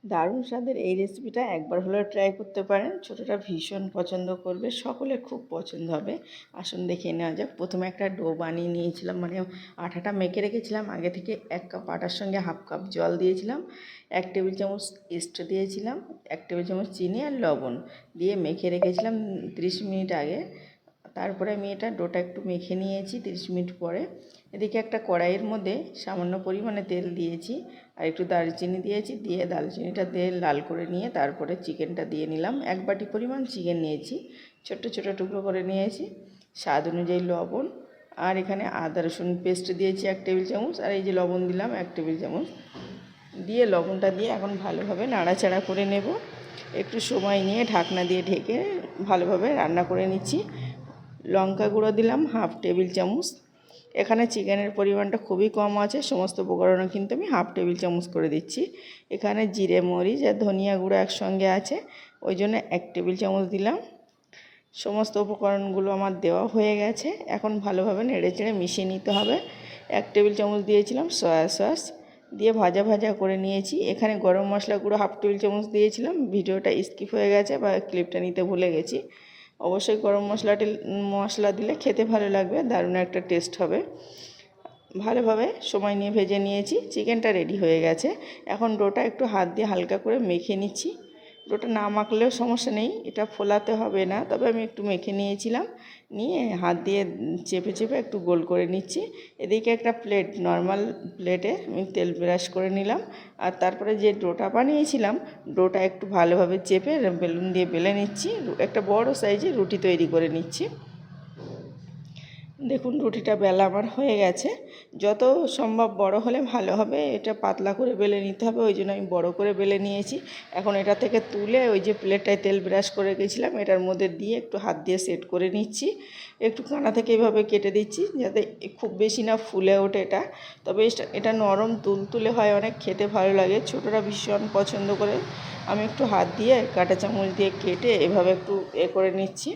দারুণ স্বাদের এই রেসিপিটা একবার হলেও ট্রাই করতে পারেন। ছোটটা ভীষণ পছন্দ করবে, সকলে খুব পছন্দ হবে। আসুন দেখে নেওয়া যাক। প্রথমে একটা ডো বানিয়ে নিয়েছিলাম, মানে আটাটা মেখে রেখেছিলাম আগে থেকে। 1 কাপ আটার সঙ্গে 1/2 কাপ জল দিয়েছিলাম, 1 টেবিল চামচ ইস্ট দিয়েছিলাম, 1 টেবিল চামচ চিনি আর লবণ দিয়ে মেখে রেখেছিলাম 30 মিনিট আগে। তারপরে আমি এটা ডোটা একটু মেখে নিয়েছি 30 মিনিট পরে। এদিকে একটা কড়াইয়ের মধ্যে সামান্য পরিমাণে তেল দিয়েছি আর একটু দারচিনি দিয়েছি, দিয়ে দারচিনিটা দিয়ে লাল করে নিয়ে তারপরে চিকেনটা দিয়ে নিলাম। 1 বাটি পরিমাণ চিকেন নিয়েছি, ছোট্ট ছোট টুকরো করে নিয়েছি। স্বাদ অনুযায়ী লবণ, আর এখানে আদা রসুন পেস্ট দিয়েছি 1 টেবিল চামচ, আর এই যে লবণ দিলাম 1 টেবিল চামচ দিয়ে লবণটা দিয়ে এখন ভালোভাবে নাড়াচাড়া করে নেব। একটু সময় নিয়ে ঢাকনা দিয়ে ঢেকে ভালোভাবে রান্না করে নিচ্ছি। লঙ্কা গুঁড়ো দিলাম 1/2 টেবিল চামচ। এখানে চিকেনের পরিমাণটা খুবই কম আছে, সমস্ত উপকরণও কিন্তু আমি 1/2 টেবিল চামচ করে দিচ্ছি। এখানে জিরে মরিচ আর ধনিয়া গুঁড়ো একসঙ্গে আছে, ওই জন্য 1 টেবিল চামচ দিলাম। সমস্ত উপকরণগুলো আমার দেওয়া হয়ে গেছে, এখন ভালোভাবে নেড়েচেড়ে মিশিয়ে নিতে হবে। 1 টেবিল চামচ দিয়েছিলাম সয়া সস, দিয়ে ভাজা ভাজা করে নিয়েছি। এখানে গরম মশলা গুঁড়ো 1/2 টেবিল চামচ দিয়েছিলাম, ভিডিওটা স্কিপ হয়ে গেছে বা ক্লিপটা নিতে ভুলে গেছি। অবশ্যই গরম মশলা দিলে খেতে ভালো লাগবে, দারুণ একটা টেস্ট হবে। ভালোভাবে সময় নিয়ে ভেজে নিয়েছি, চিকেনটা রেডি হয়ে গেছে। এখন ডোটা একটু হাত দিয়ে হালকা করে মেখে নিচ্ছি। ডোটা না মাখলেও সমস্যা নেই, এটা ফোলাতে হবে না, তবে আমি একটু মেখে নিয়েছিলাম। নিয়ে হাত দিয়ে চেপে চেপে একটু গোল করে নিচ্ছি। এদিকে একটা নর্মাল প্লেটে আমি তেল ব্রাশ করে নিলাম, আর তারপরে যে ডোটা বানিয়েছিলাম ডোটা একটু ভালোভাবে চেপে বেলুন দিয়ে বেলে নিচ্ছি। একটা বড় সাইজের রুটি তৈরি করে নিচ্ছি। দেখুন রুটিটা বেলা আমার হয়ে গেছে। যত সম্ভব বড় হলে ভালো হবে, এটা পাতলা করে বেলে নিতে হবে, ওই জন্য আমি বড় করে বেলে নিয়েছি। এখন এটা থেকে তুলে ওই যে প্লেটটায় তেল ব্রাশ করে গেছিলাম এটার মধ্যে দিয়ে একটু হাত দিয়ে সেট করে নিচ্ছি। একটু কানা থেকে এভাবে কেটে দিচ্ছি যাতে খুব বেশি না ফুলে ওঠে এটা। তবে এটা নরম তুলতুলে হয়, অনেক খেতে ভালো লাগে, ছোটরা ভীষণ পছন্দ করে। আমি একটু হাত দিয়ে কাঁটা চামচ দিয়ে কেটে এভাবে একটু করে নিচ্ছি।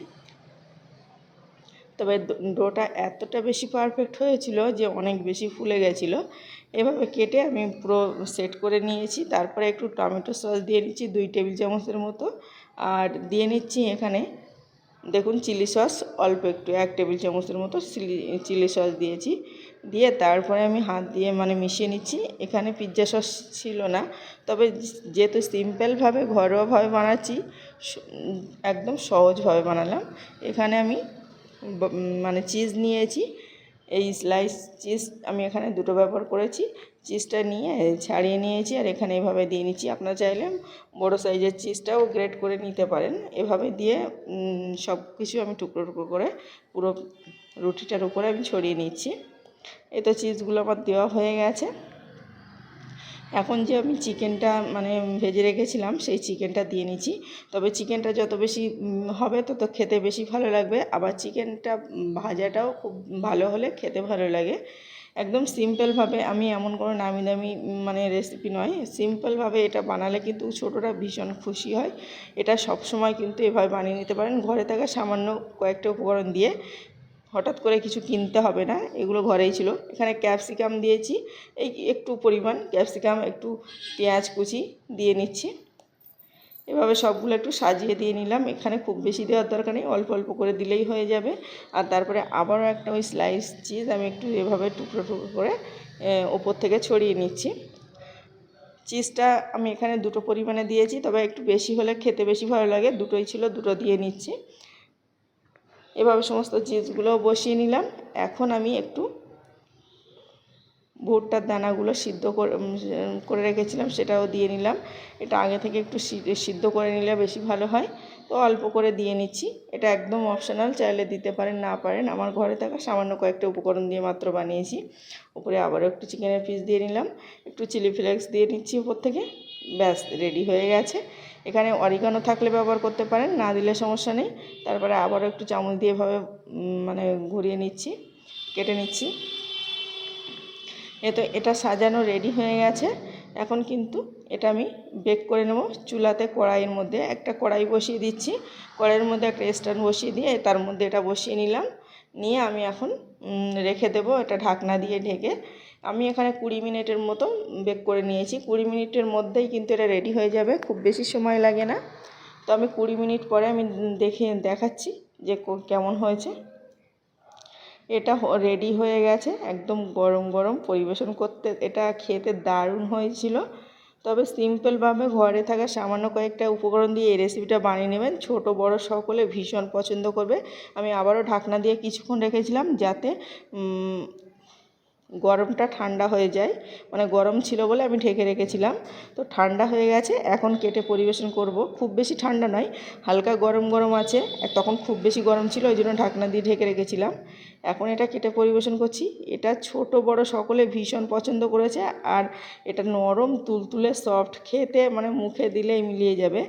তবে ডোটা এতটা বেশি পারফেক্ট হয়েছিল যে অনেক বেশি ফুলে গেছিলো। এভাবে কেটে আমি পুরো সেট করে নিয়েছি। তারপরে একটু টমেটো সস দিয়ে নিচ্ছি 2 টেবিল চামচের মতো, আর দিয়ে নিচ্ছি এখানে দেখুন চিলি সস অল্প একটু 1 টেবিল চামচের মতো চিলি সস দিয়েছি। দিয়ে তারপরে আমি হাত দিয়ে মিশিয়ে নিচ্ছি। এখানে পিৎজা সস ছিল না, তবে যেহেতু সিম্পলভাবে ঘরোয়াভাবে বানাচ্ছি, একদম সহজভাবে বানালাম। এখানে আমি চিজ নিয়েছি, এই স্লাইস চিজ আমি এখানে 2টো ব্যবহার করেছি। চিজটা নিয়ে ছাড়িয়ে নিয়েছি আর এখানে এভাবে দিয়ে নিচ্ছি। আপনারা চাইলে বড় সাইজের চিজটাও গ্রেট করে নিতে পারেন। এভাবে দিয়ে সব কিছু আমি টুকরো টুকরো করে পুরো রুটিটার উপরে আমি ছড়িয়ে নিচ্ছি। এই তো চিজগুলো আমার দেওয়া হয়ে গেছে। এখন যে আমি চিকেনটা ভেজে রেখেছিলাম সেই চিকেনটা দিয়ে নিচ্ছি। তবে চিকেনটা যত বেশি হবে তত খেতে বেশি ভালো লাগবে, আবার চিকেনটা ভাজাটাও খুব ভালো হলে খেতে ভালো লাগে। একদম সিম্পলভাবে, আমি এমন কোনো নামি দামি রেসিপি নয়, সিম্পলভাবে এটা বানালে কিন্তু ছোটরা ভীষণ খুশি হয়। এটা সব সময় কিন্তু এভাবে বানিয়ে নিতে পারেন ঘরে থাকা সামান্য কয়েকটা উপকরণ দিয়ে। হঠাৎ করে কিছু কিনতে হবে না, এগুলো ঘরেই ছিল। এখানে ক্যাপসিকাম দিয়েছি, এই একটু পরিমাণ ক্যাপসিকাম, একটু পেঁয়াজ কুচি দিয়ে নিচ্ছি। এভাবে সবগুলো একটু সাজিয়ে দিয়ে নিলাম। এখানে খুব বেশি দেওয়ার দরকার নেই, অল্প অল্প করে দিলেই হয়ে যাবে। আর তারপরে আবারও একটা ওই স্লাইস চিজ আমি একটু এভাবে টুকরো টুকরো করে ওপর থেকে ছড়িয়ে নিচ্ছি। চিজটা আমি এখানে 2টো পরিমাণে দিয়েছি, তবে একটু বেশি হলে খেতে বেশি ভালো লাগে। 2টোই ছিল, 2টো দিয়ে নিচ্ছি। এভাবে সমস্ত চিজগুলো বসিয়ে নিলাম। এখন আমি একটু ভুট্টার দানাগুলো সিদ্ধ করে রেখেছিলাম, সেটাও দিয়ে নিলাম। এটা আগে থেকে একটু সিদ্ধ করে নিলে বেশি ভালো হয়, তো অল্প করে দিয়ে নিচ্ছি। এটা একদম অপশনাল, চাইলে দিতে পারেন না পারেন। আমার ঘরে থাকা সামান্য কয়েকটা উপকরণ দিয়ে মাত্র বানিয়েছি। উপরে আবারও একটু চিকেনের পিস দিয়ে নিলাম, একটু চিলি ফ্লেক্স দিয়ে নিচ্ছি উপর থেকে। ব্যাস রেডি হয়ে গেছে। এখানে অরিগানো থাকলে ব্যবহার করতে পারেন, না দিলে সমস্যা নেই। তারপরে আবারও একটু চামচ দিয়ে এভাবে ঘুরিয়ে নিচ্ছি, কেটে নিচ্ছি। এটা সাজানো রেডি হয়ে গেছে। এখন কিন্তু এটা আমি বেক করে নেব চুলাতে। কড়াইয়ের মধ্যে একটা কড়াই বসিয়ে দিচ্ছি, কড়াইয়ের মধ্যে একটা স্ট্যান্ড বসিয়ে দিয়ে তার মধ্যে এটা বসিয়ে নিলাম। নিয়ে আমি এখন রেখে দেব এটা ঢাকনা দিয়ে ঢেকে। আমি এখানে 20 মিনিটের মতো বেক করে নিয়েছি। 20 মিনিটের মধ্যেই কিন্তু এটা রেডি হয়ে যাবে, খুব বেশি সময় লাগে না। তো আমি 20 মিনিট পরে আমি দেখাচ্ছি যে কেমন হয়েছে। এটা রেডি হয়ে গেছে, একদম গরম গরম পরিবেশন করতে এটা খেতে দারুণ হয়েছিল। তবে সিম্পলভাবে ঘরে থাকা সামান্য কয়েকটা উপকরণ দিয়ে এই রেসিপিটা বানিয়ে নেবেন, ছোট বড় সকলে ভীষণ পছন্দ করবে। আমি আবারও ঢাকনা দিয়ে কিছুক্ষণ রেখেছিলাম যাতে গরমটা ঠান্ডা হয়ে যায়, মানে গরম ছিল বলে আমি ঢেকে রেখেছিলাম। তো ঠান্ডা হয়ে গেছে, এখন কেটে পরিবেশন করব। খুব বেশি ঠান্ডা নয়, হালকা গরম গরম আছে, তখন খুব বেশি গরম ছিল ওই জন্য ঢাকনা দিয়ে ঢেকে রেখেছিলাম। এখন এটা কেটে পরিবেশন করছি। এটা ছোট বড় সকলে ভীষণ পছন্দ করেছে, আর এটা নরম তুলতুলে সফট, খেতে মানে মুখে দিলেই মিলিয়ে যাবে,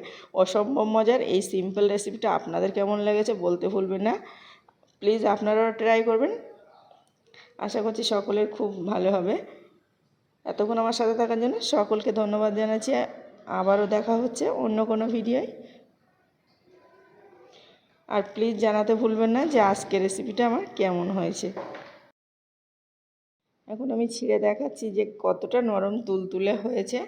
অসম্ভব মজার। এই সিম্পল রেসিপিটা আপনাদের কেমন লেগেছে বলতে ভুলবেন না। প্লিজ আপনারাও ট্রাই করবেন, আশা করছি সকলের খুব ভালো হবে। এতক্ষণ আমার সাথে থাকার জন্য সকলকে ধন্যবাদ জানাচ্ছি। আবারও দেখা হচ্ছে অন্য কোনো ভিডিওয়। আর প্লিজ জানাতে ভুলবেন না যে আজকের রেসিপিটা আমার কেমন হয়েছে। এখন আমি ছিঁড়ে দেখাচ্ছি যে কতটা নরম তুলতুলে হয়েছে।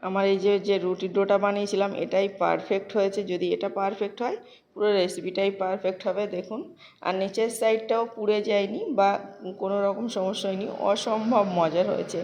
আমার এই যে রুটির ডোটা বানিয়েছিলাম এটাই পারফেক্ট হয়েছে। যদি এটা পারফেক্ট হয় পুরো রেসিপিটাই পারফেক্ট হবে। দেখুন, আর নিচের সাইডটাও পুড়ে যায়নি বা কোনো রকম সমস্যা হয়নি, অসম্ভব মজার হয়েছে।